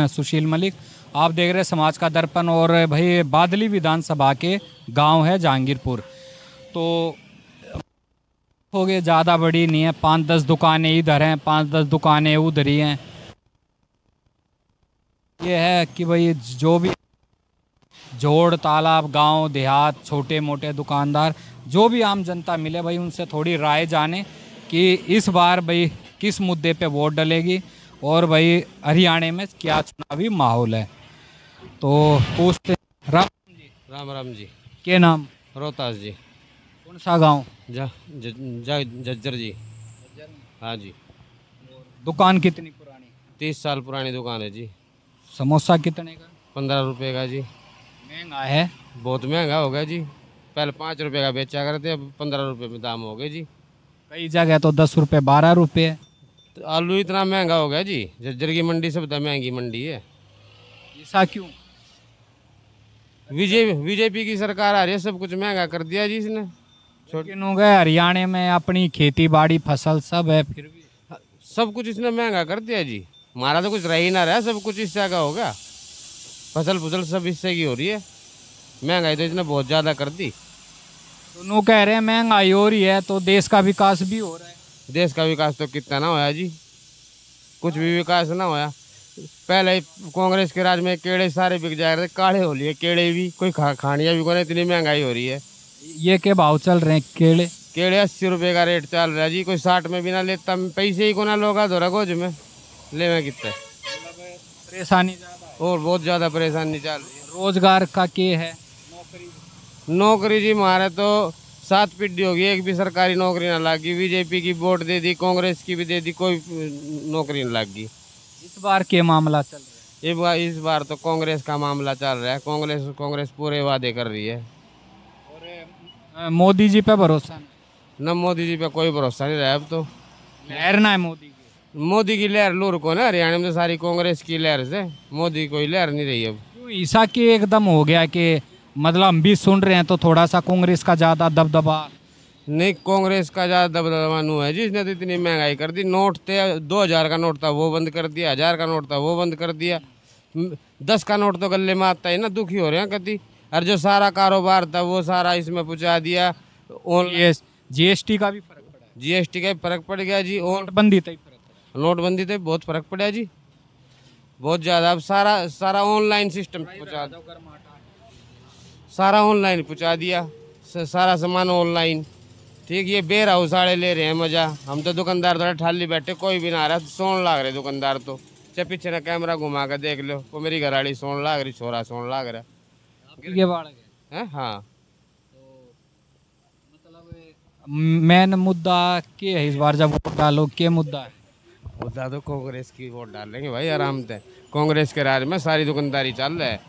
मैं सुशील मलिक। आप देख रहे हैं समाज का दर्पण। और भाई बादली विधानसभा के गांव है जहांगीरपुर। तो हो गए, ज़्यादा बड़ी नहीं है, 5-10 दुकानें इधर हैं, 5-10 दुकानें उधर ही हैं। ये है कि भाई जो भी जोड़ तालाब गांव देहात छोटे मोटे दुकानदार जो भी आम जनता मिले भाई उनसे थोड़ी राय जाने कि इस बार भाई किस मुद्दे पे वोट डलेगी और भाई हरियाणा में क्या चुनावी माहौल है। तो पूछते राम राम जी। के नाम? रोहतास जी। कौन सा गांव? जज्जर जी। हाँ जी। दुकान कितनी पुरानी? 30 साल पुरानी दुकान है जी। समोसा कितने का? 15 रुपये का जी। महंगा है? बहुत महंगा हो गया जी। पहले 5 रुपये का बेचा करते, अब 15 रुपये में दाम हो गए जी। कई जगह तो 10 रुपये 12 रुपये। तो आलू इतना महंगा हो गया जी। जज्जर की मंडी सबसे महंगी मंडी है। ऐसा क्यों? बीजेपी की सरकार आ रही है, सब कुछ महंगा कर दिया जी इसने। लेकिन हो गए हरियाणा में अपनी खेती बाड़ी फसल सब है, फिर भी सब कुछ इसने महंगा कर दिया जी। हमारा तो कुछ रह ही ना रहा, सब कुछ इससे का हो गया। फसल सब इससे की हो रही है। महंगाई तो इसने बहुत ज़्यादा कर दी। दोनों कह रहे हैं महंगाई हो रही है तो देश का विकास भी हो रहा है। देश का विकास तो कितना ना होया जी, कुछ भी विकास ना होया। पहले कांग्रेस के राज में केड़े सारे बिक जाए रहे, काढ़े हो लिए केड़े भी, कोई खानिया भी कोने, इतनी महंगाई हो रही है। ये के भाव चल रहे हैं केड़े? केड़े 80 रुपये का रेट चल रहा है जी। कोई 60 में भी ना लेता, पैसे ही को ना लोग धोरा गोज में ले में कितना परेशानी ज़्यादा है। और बहुत ज़्यादा परेशानी चल रही है। रोजगार का के है? नौकरी जी हमारे तो 7 पीढ़ी होगी, एक भी सरकारी नौकरी ना लगी। बीजेपी की वोट दे दी, कांग्रेस की भी दे दी, कोई नौकरी नहीं लगी। इस बार के मामला चल रहा है? इस बार तो कांग्रेस का मामला चल रहा है। कांग्रेस पूरे वादे कर रही है। और मोदी जी पे भरोसा नहीं? न मोदी जी पे कोई भरोसा नहीं रहा अब तो। लहर ना है मोदी की लहर लूर को ना, हरियाणा में तो सारी कांग्रेस की लहर से, मोदी की कोई लहर नहीं रही अब। क्यों ऐसा कि एकदम हो गया कि मतलब हम भी सुन रहे हैं तो थोड़ा सा कांग्रेस का ज़्यादा दबदबा? नहीं, कांग्रेस का ज़्यादा दबदबा नहीं है जिसने तो इतनी महंगाई कर दी। नोट थे 2000 का नोट था वो बंद कर दिया, 1000 का नोट था वो बंद कर दिया। 10 का नोट तो गले में आता है ना, दुखी हो रहे हैं कति। और जो सारा कारोबार था वो सारा इसमें पहुँचा दिया। जीएसटी का भी फर्क पड़ा है? जीएसटी का भी फर्क पड़ गया जी। और नोटबंदी तो नोटबंदी तो बहुत फर्क पड़ा जी, बहुत ज़्यादा। अब सारा ऑनलाइन सिस्टम पहुँचा, सारा ऑनलाइन पहुँचा दिया, सारा सामान ऑनलाइन। ठीक, ये बेर हाउस वाले ले रहे हैं मजा। हम तो दुकानदार थोड़ा ठाली बैठे, कोई भी ना आ रहा, सोन लाग रहे दुकानदार तो। चाहे पीछे ना कैमरा घुमा कर देख लो, वो मेरी घरवाली सोन लाग रही, छोरा सोन लाग रहा है। हाँ, मेन मुद्दा के है इस बार जब वोट डालो, के मुद्दा है? मुद्दा तो कांग्रेस की वोट डालेंगे भाई आराम से। कांग्रेस के राज में सारी दुकानदारी चल रहा है,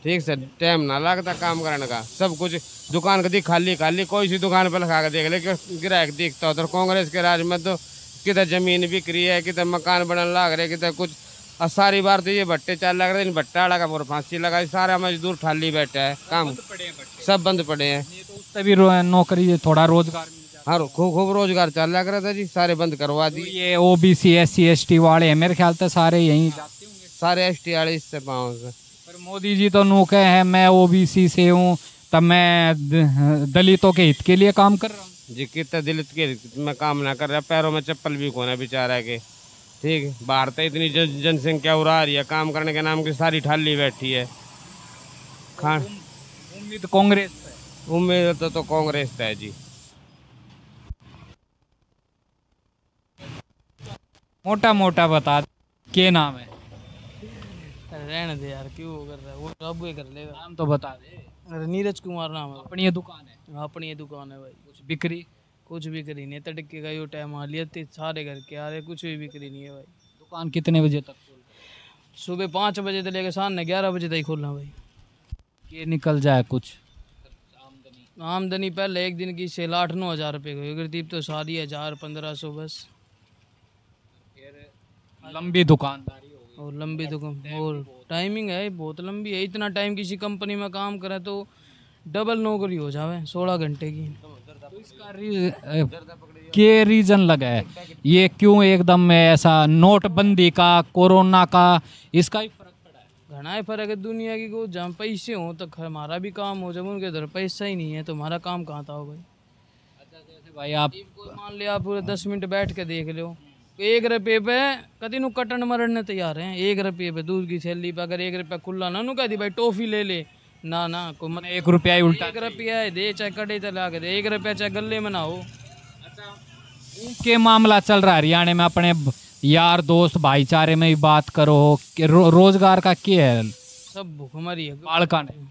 ठीक से टाइम ना लगता काम करने का। सब कुछ दुकान का दिख खाली खाली, कोई सी दुकान पर लगा के देख ले ग्राहक दिखता हो। तो कांग्रेस के राज में तो किधर जमीन बिक रही है, किधर मकान बनने लग रहे, किधर कुछ। और सारी बार तो ये भट्टे चाल लग रहे हैं, भट्टा लगा पूरा फांसी लगा, सारा मजदूर खाली बैठा है, काम सब बंद पड़े हैं। तो उससे भी नौकरी थोड़ा रोजगार मिल जाता। हाँ, खूब रोजगार चल रहा था जी, सारे बंद करवा दिए। ये ओबीसी SC ST वाले हैं मेरे ख्याल से सारे यहीं जाते होंगे, सारे ST वाले इससे पाँव से। पर मोदी जी तो नूके हैं मैं OBC से हूँ, तब मैं दलितों के हित के लिए काम कर रहा हूँ जी। कितना दलित के हित में काम ना कर रहा, पैरों में चप्पल भी कोना बेचारा के। ठीक, बाहर तो इतनी जनसंख्या उड़ा रही है, काम करने के नाम की सारी ठाली बैठी है। उम्मीद कांग्रेस है? उम्मीद तो कांग्रेस है जी। मोटा मोटा बता के नाम है? रहने दे यार, क्यों कर रहा है वो, अब कर लेगा। नाम तो बता दे। अरे नीरज कुमार नाम है। अपनी ये दुकान है? अपनी ये दुकान है भाई। कुछ बिक्री? कुछ बिक्री नहीं, तड़के का यो टाइम आ लिया थे सारे घर के आ रहे, कुछ भी बिक्री नहीं है भाई। दुकान कितने बजे तक खोल? सुबह 5 बजे से लेकर शाम 11 बजे तक खोलना भाई। ये निकल जाए कुछ आमदनी पहले एक दिन की 6-8-9 हज़ार रुपये को करती, तो सारी 1000-1500 बस। लंबी दुकानदारी होगी और लंबी दुकान और टाइमिंग है बहुत लंबी है। इतना टाइम किसी कंपनी में काम करे तो डबल नौकरी हो जावे 16 घंटे की। तो इसका के रीजन लगा है ये, क्यों एकदम ऐसा? नोटबंदी का, कोरोना का, इसका ही फर्क पड़ा घना है फर्क है दुनिया की को, जहाँ पैसे हों तो हमारा भी काम हो, जब उनके इधर पैसा ही नहीं है तो हमारा काम कहाँ था हो भाई। अच्छा जैसे भाई आप कोई मान लिया आप पूरे 10 मिनट बैठ के देख लो, 1 रुपये पे कभी नु कटन मरने तैयार हैं। 1 रुपये पे दूध की थैली पे अगर 1 रुपया खुला ना नु कह दी भाई टॉफी ले ले, ना ना को मत 1 रुपया ही उल्टा 1 रुपया है दे, चाहे कड़े चला के दे, 1 रुपया चाहे गले में ना हो। के मामला चल रहा है हरियाणा में, अपने यार दोस्त भाईचारे में भी बात करो कि रोजगार का क्या है? सब भूखमरी है, बालका नहीं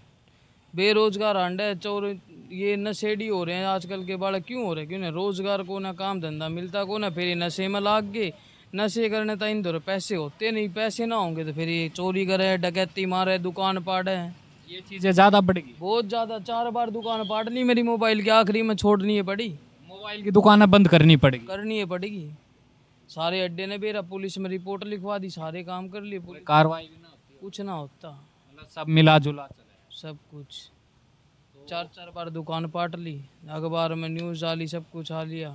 बेरोजगार अंडे चोर, ये नशेड़ी हो रहे हैं आजकल के बालक। क्यों हो रहे, क्यों ना रोजगार को ना काम धंधा मिलता को ना, फिर ये नशे में लाग गए। नशे करने तो इन दो पैसे होते नहीं, पैसे ना होंगे तो फिर ये चोरी करे, डकैती मारे, दुकान पाड़े। ये चीजें ज्यादा बढ़ेगी, बहुत ज्यादा, 4 बार दुकान पाट ली मेरी मोबाइल की, आखिरी में छोड़नी है पड़ी, मोबाइल की दुकानें बंद करनी पड़ेगी। करनी है पड़ेगी। सारे अड्डे ने बेरा पुलिस में रिपोर्ट लिखवा दी, सारे काम कर लिए, पुलिस कार्रवाई भी ना होती, कुछ ना होता, मतलब सब मिला जुला चले। सब कुछ 4 बार दुकान पाट ली, अखबार में न्यूज़ डाली, सब कुछ आ लिया।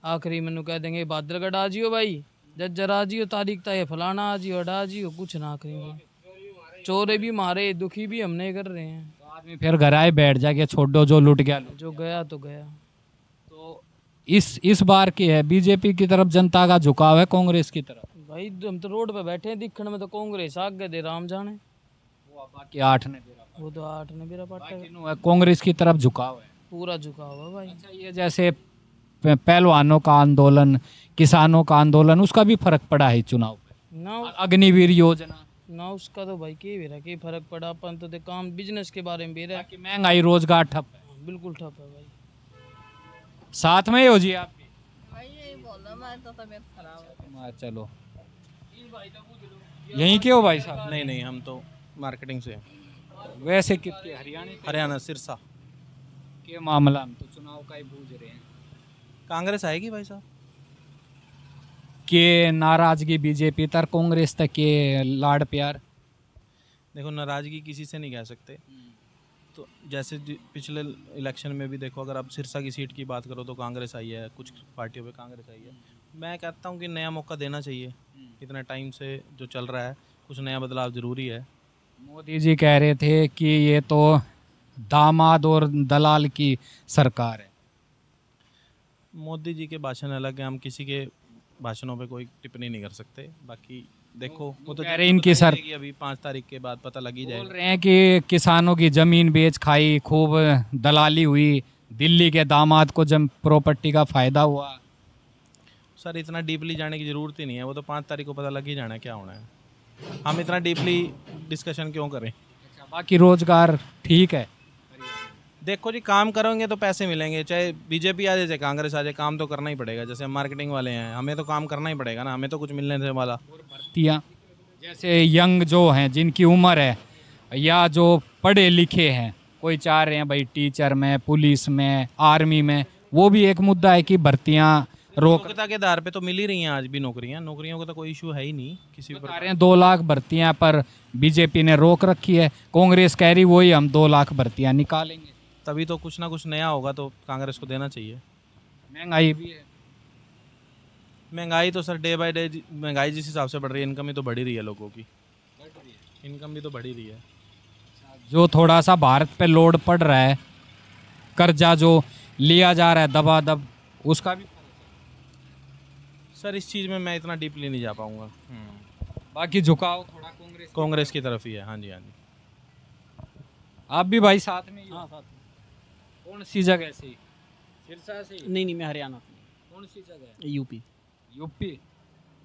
आखिरी में कह देंगे बादलगढ़ आ जियो भाई, जज्जर आ जियो, तारीख तय फलाना आ जियो, अडा आ जियो, कुछ ना। आखिरी में चोरे भी मारे, दुखी भी हमने कर रहे हैं। तो आदमी फिर घर आए बैठ जाके छोड़ दो, जो लूट गया जो गया तो गया। तो इस बार की है बीजेपी की तरफ जनता का झुकाव है कांग्रेस की तरफ? भाई हम तो रोड पे बैठे हैं, दिखने में तो कांग्रेस आगे दे, राम जाने वो बाकी 8 ने वो तो 8 ने बेरा पाटा है। कांग्रेस की तरफ झुकाव है, पूरा झुका हुआ भाई। अच्छा ये जैसे पहलवानों का आंदोलन, किसानों का आंदोलन, उसका भी फर्क पड़ा है चुनाव पे? ना अग्निवीर योजना ना उसका तो भाई के बेरा के फर्क पड़ा, अपन तो काम बिजनेस के बारे में बेरा कि महंगाई रोजगार ठप है, बिल्कुल ठप है भाई। साथ में ही हो जी आप भी? भाई यही बोल रहा, मैं तो तबीयत खराब है। चलो यहीं के हो भाई साहब? नहीं नहीं, हम तो मार्केटिंग से हैं। वैसे कितने हरियाणा सिरसा। के मामला में तो चुनाव का ही बूझ रहे हैं कांग्रेस आएगी भाई साहब। के नाराजगी बीजेपी तर कांग्रेस तक के लाड़ प्यार? देखो नाराजगी किसी से नहीं कह सकते, तो जैसे पिछले इलेक्शन में भी देखो, अगर आप सिरसा की सीट की बात करो तो कांग्रेस आई है, कुछ पार्टियों पे कांग्रेस आई है। मैं कहता हूँ कि नया मौका देना चाहिए, इतना टाइम से जो चल रहा है, कुछ नया बदलाव ज़रूरी है। मोदी जी कह रहे थे कि ये तो दामाद और दलाल की सरकार है। मोदी जी के भाषण अलग है, हम किसी के भाषणों पे कोई टिप्पणी नहीं कर सकते। बाकी देखो वो तो कह रहे इनकी सर कि अभी 5 तारीख के बाद पता लग ही बोल जाएगा। रहे हैं कि किसानों की जमीन बेच खाई, खूब दलाली हुई, दिल्ली के दामाद को जब प्रॉपर्टी का फायदा हुआ। सर इतना डीपली जाने की ज़रूरत ही नहीं है, वो तो 5 तारीख को पता लग ही जाना है क्या होना है। हम इतना डीपली डिस्कशन क्यों करें। बाकी रोजगार ठीक है? देखो जी, काम करोगे तो पैसे मिलेंगे, चाहे बीजेपी आ जाए चाहे कांग्रेस आ जाए, काम तो करना ही पड़ेगा। जैसे हम मार्केटिंग वाले हैं, हमें तो काम करना ही पड़ेगा ना, हमें तो कुछ मिलने से वाला। भर्तियाँ जैसे यंग जो हैं, जिनकी उम्र है या जो पढ़े लिखे हैं, कोई चाह रहे हैं भाई टीचर में, पुलिस में, आर्मी में, वो भी एक मुद्दा है कि भर्तियाँ रोक योग्यता के आधार पे तो मिल ही रही हैं आज भी नौकरियों का तो कोई इशू है ही नहीं किसी भी बता रहे हैं 2 लाख भर्तियां पर बीजेपी ने रोक रखी है। कांग्रेस कह रही वही हम 2 लाख भर्तियां निकालेंगे। तभी तो कुछ ना कुछ नया होगा, तो कांग्रेस को देना चाहिए। महंगाई भी है, महंगाई तो सर डे बाय डे महंगाई जिस हिसाब से बढ़ रही है, इनकम ही तो बढ़ ही रही है लोगों की, इनकम भी तो बढ़ ही रही है। जो थोड़ा सा भारत पे लोड पड़ रहा है, कर्जा जो लिया जा रहा है दबा दब, उसका भी सर इस चीज़ में मैं इतना डीपली नहीं जा पाऊँगा। बाकी झुकाव थोड़ा कांग्रेस की तरफ ही है। हाँ जी हाँ जी। आप भी भाई साथ में ही हो? हाँ साथ कौन सी जगह से? सिरसा से? नहीं मैं हरियाणा कौन सी जगह? यूपी। यूपी?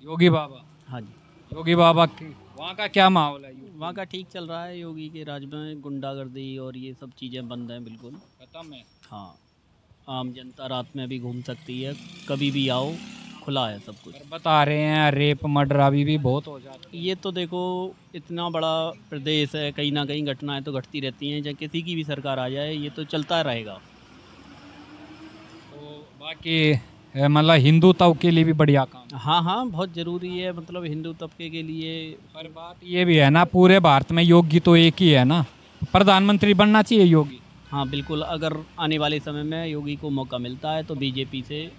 योगी बाबा? हाँ जी। योगी बाबा की वहाँ का क्या माहौल है? वहाँ का ठीक चल रहा है, योगी के राज में गुंडागर्दी और ये सब चीज़ें बंद हैं बिल्कुल, खत्म है। हाँ आम जनता रात में भी घूम सकती है, कभी भी आओ, खुला है सब कुछ। पर बता रहे हैं रेप मर्डर अभी भी बहुत हो जाता है। ये तो देखो इतना बड़ा प्रदेश है, कहीं ना कहीं घटनाएं तो घटती रहती हैं, चाहे किसी की भी सरकार आ जाए ये तो चलता रहेगा। तो बाकी मतलब हिंदू तब के लिए भी बढ़िया काम। हाँ हाँ बहुत ज़रूरी है, मतलब हिंदू तबके के लिए। पर बात ये भी है ना, पूरे भारत में योगी तो एक ही है ना, प्रधानमंत्री बनना चाहिए योगी। हाँ बिल्कुल, अगर आने वाले समय में योगी को मौका मिलता है तो बीजेपी से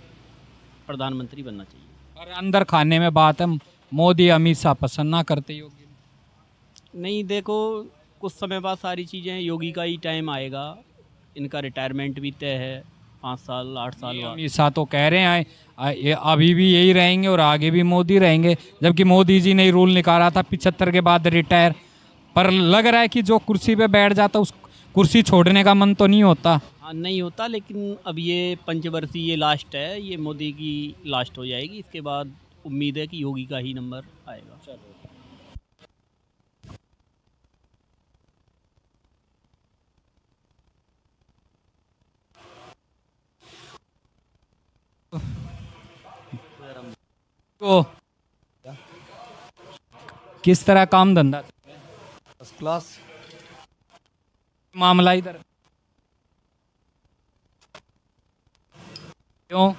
प्रधानमंत्री बनना चाहिए। और अंदर खाने में बात है, मोदी अमित शाह पसंद ना करते योगी। नहीं देखो, कुछ समय बाद सारी चीज़ें, योगी का ही टाइम आएगा, इनका रिटायरमेंट भी तय है 5 साल 8 साल बाद। अमित शाह तो कह रहे हैं ये अभी भी यही रहेंगे और आगे भी मोदी रहेंगे, जबकि मोदी जी ने रूल निकाला था 75 के बाद रिटायर। पर लग रहा है कि जो कुर्सी पे बैठ जाता उस कुर्सी छोड़ने का मन तो नहीं होता। हाँ नहीं होता, लेकिन अब ये पंचवर्षीय ये लास्ट है, ये मोदी की लास्ट हो जाएगी, इसके बाद उम्मीद है कि योगी का ही नंबर आएगा। तो किस तरह काम धंधा फर्स्ट क्लास। मामला इधर क्यों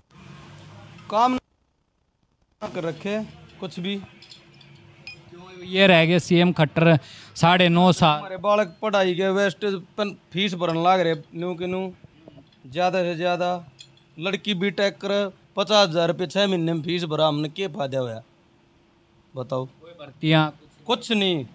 काम ना कर रखे कुछ भी। ये रह गए सीएम खट्टर 9.5 साल। हमारे बालक पढ़ाई के वेस्टेज फीस भरन लाग रहे न्यू के न्यू, ज़्यादा से ज़्यादा। लड़की बीटेक कर 50,000 रुपये 6 महीने में फीस भरा, हमने क्या फायदा होया बताओ। भर्तियां कुछ नहीं,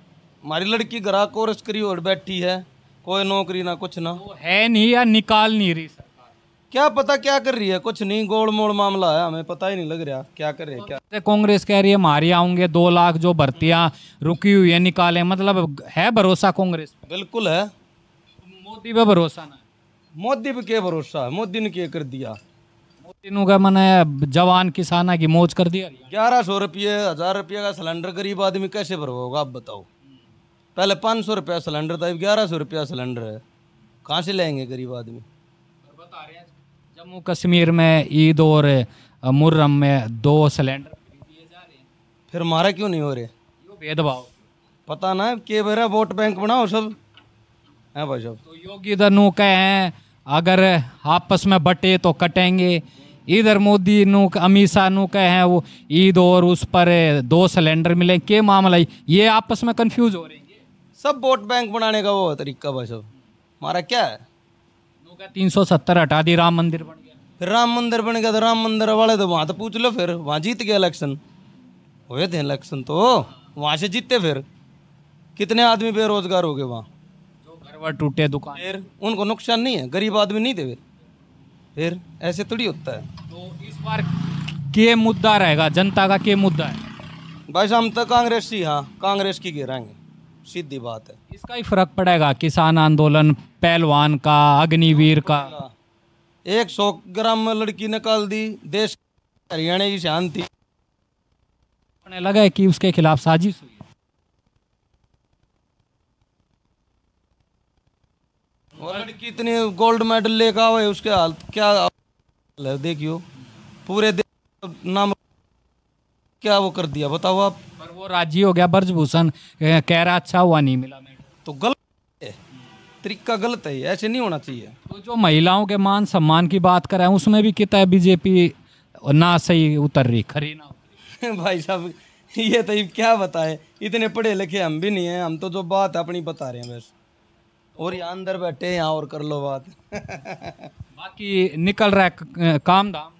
हमारी लड़की घरा कोर्स करी और बैठी है, कोई नौकरी ना कुछ ना। वो है नहीं या निकाल नहीं रही सरकार। क्या पता क्या कर रही है, कुछ नहीं, गोल मोड़ मामला है, हमें पता ही नहीं लग रहा क्या कर रहे हैं क्या। जैसे कांग्रेस कह रही है हमारी आऊंगे 2 लाख जो भर्तियां रुकी हुई है निकालें, मतलब है भरोसा कांग्रेस पे? बिल्कुल है। मोदी पे भरोसा ना है। मोदी पे क्या भरोसा है, मोदी ने क्या कर दिया। मोदी नु का मन है जवान किसाना की मौज कर दिया। 1100 रुपये 1000 रुपये का सिलेंडर गरीब आदमी कैसे भरवा होगा आप बताओ। पहले 500 रुपया सिलेंडर था, अब 1100 रुपया सिलेंडर है, कहाँ से लेंगे गरीब आदमी। जम्मू कश्मीर में ईद और मुहर्रम में 2 सिलेंडर दिए जा रहे हैं, फिर हमारा क्यों नहीं हो रहे। यो भेदभाव। पता ना के बेरा वोट बैंक बनाओ सब है भाई साहब। तो योगी इधर नु कहे हैं अगर आपस में बटे तो कटेंगे, इधर मोदी नु अमित शाह नु कहे हैं वो ईद और उस पर 2 सिलेंडर मिले। के मामला ये आपस में कंफ्यूज हो रहे हैं। सब वोट बैंक बनाने का वो तरीका भाई साहब, हमारा क्या है। 370 हटा दी, राम मंदिर बन गया। फिर राम मंदिर बन गया तो राम मंदिर वाले तो वहाँ तो पूछ लो, फिर वहाँ जीत गया इलेक्शन, हुए थे इलेक्शन तो वहाँ से जीते। फिर कितने आदमी बेरोजगार हो गए वहाँ, जो घर वर टूटे दुकान। फिर उनको नुकसान नहीं है, गरीब आदमी नहीं थे। फिर ऐसे थोड़ी होता है। तो इस बार के मुद्दा रहेगा, जनता का के मुद्दा है? भाई साहब हम तो कांग्रेस ही, हाँ कांग्रेस की गिराएंगे, सीधी बात है। इसका ही फर्क पड़ेगा, किसान आंदोलन, पहलवान का, अग्निवीर का। 100 ग्राम में लड़की निकाल दी, देश हरियाणा की शान थी। उन्हें लगा है कि उसके खिलाफ साजिश हुई है। वो लड़की इतनी गोल्ड मेडल लेकर आवे, उसके हाल क्या हाल है देखियो, पूरे देश नाम क्या वो कर दिया बताओ आप। पर वो राजी हो गया, ब्रजभूषण कह रहा अच्छा हुआ नहीं मिला मेडल। तो गलत है, तरीका गलत है, ऐसे नहीं होना चाहिए। तो जो महिलाओं के मान सम्मान की बात कर रहे हैं उसमें भी कितना है बीजेपी ना सही उतर रही, खरी ना उतरी। भाई साहब ये तो क्या बताए, इतने पढ़े लिखे हम भी नहीं हैं, हम तो जो बात है अपनी बता रहे हैं बस। और यहाँ अंदर बैठे हैं, यहाँ और कर लो बात। बाकी निकल रहा है काम धाम,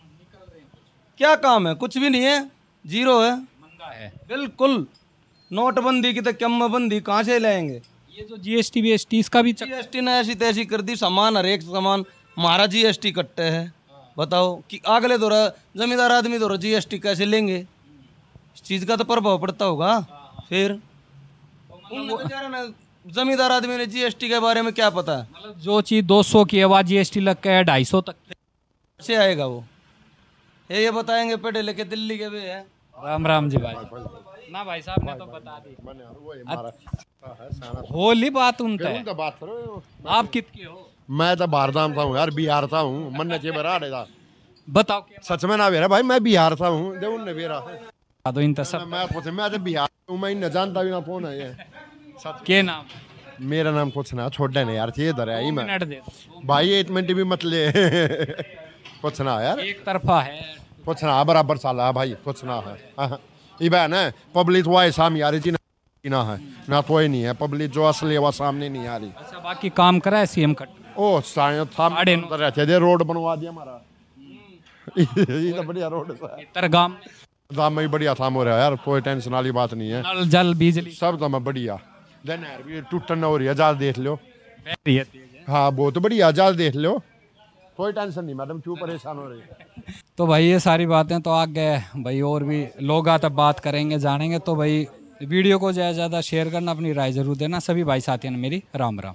क्या काम है, कुछ भी नहीं है, जीरो है, मंदा है बिल्कुल। नोटबंदी की तो कम बंदी कहाँ से लाएंगे। ये जो जीएसटी बीएसटी इसका भी जीएसटी ने ऐसी तैसी कर दी, सामान हर एक सामान हमारा जीएसटी कटते है। बताओ कि अगले दौरा जमींदार आदमी दौरा जीएसटी कैसे लेंगे, इस चीज़ का तो प्रभाव पड़ता होगा। फिर उन बेचारों ने जमींदार आदमी ने जीएसटी के बारे में क्या पता है। मतलब जो चीज़ 200 की है वह जीएसटी लग के 250 तक से आएगा वो, ये बताएंगे पढ़े लिखे दिल्ली के भी है। राम राम जी भाई ना, भाई साहब ने तो बता दी। होली बात उनका है, आप कितके हो? मैं तो बाहर था हूँ यार, बिहार था हूँ, मन ने बरा था। बताओ क्या सच में ना बेरा भाई, मैं बिहार था हूँ, दे उनने बेरा दो इन सब मैं तो बिहार हूँ, मैं इन्हें जानता भी ना कौन है ये। के नाम? मेरा नाम कुछ ना छोड़े नहीं यार, ये इधर है मैं मिनट दे भाई, 1 मिनट भी मत ले। कुछ ना यार, एक तरफा है, कुछ ना बराबर साला है भाई, कुछ ना है। ये बहन है पब्लिक वो है सामने आ रही थी ना, है ना तो ही नहीं है पब्लिक जो असली है वो सामने नहीं आ रही। अच्छा बाकी काम करा है सीएम खट? ओ रहते थे, रोड बनवा दिया हमारा। ये तो बढ़िया रोड है, तरगाम दाम में भी बढ़िया था मोरे यार, कोई टेंशन वाली बात नहीं है। नल जल बिजली सब तो मैं बढ़िया देन नहर भी टूटन हो रही है, जल देख लो। हाँ बहुत बढ़िया, जल देख लो, कोई टेंशन नहीं मैडम, क्यों परेशान हो रही है। तो भाई ये सारी बातें तो आगे भाई और भी लोग तब बात करेंगे, जानेंगे। तो भाई वीडियो को ज़्यादा से ज़्यादा शेयर करना, अपनी राय जरूर देना। सभी भाई साथियों ने मेरी राम राम।